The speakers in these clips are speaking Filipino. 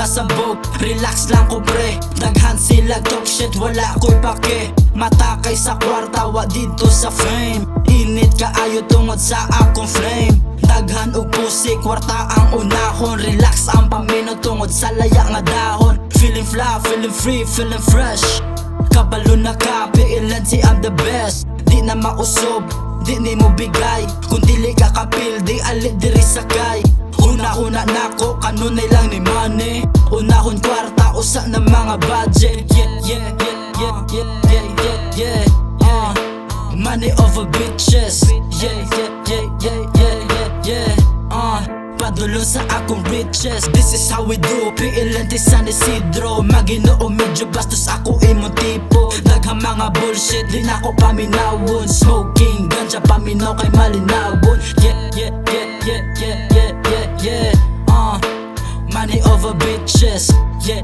nasa boat. Relax lang ko pre, daghan sila talk shit, wala ko'y pake. Matakay sa kwarta, wa dito sa fame. Init kaayo tungod sa akong flame. Daghan og pusi, kwarta ang unahon. Relax ang pamino tungod sa laya nga dahon. Feeling fly, feeling free, feeling fresh. Kabalo na ka, piilan si I'm the best. Di na mausob, di ni mo bigay. Kung dili ka kapil, di alit diri sakay. Una-una nako, kanunay lang ni money. Unahon kwarta, usa na mga budget. Yeah. Money over bitches. Yeah. Padulong sa akong riches. This is how we do. Piilan ti San Isidro. Maginoo medyo bastos ako imong tipo. Daghang mga bullshit, di na ko paminawon. Smoking, ganja paminaw kay malinawon. Yeah. Money over bitches. Yeah.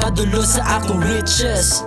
Padulong sa akong riches.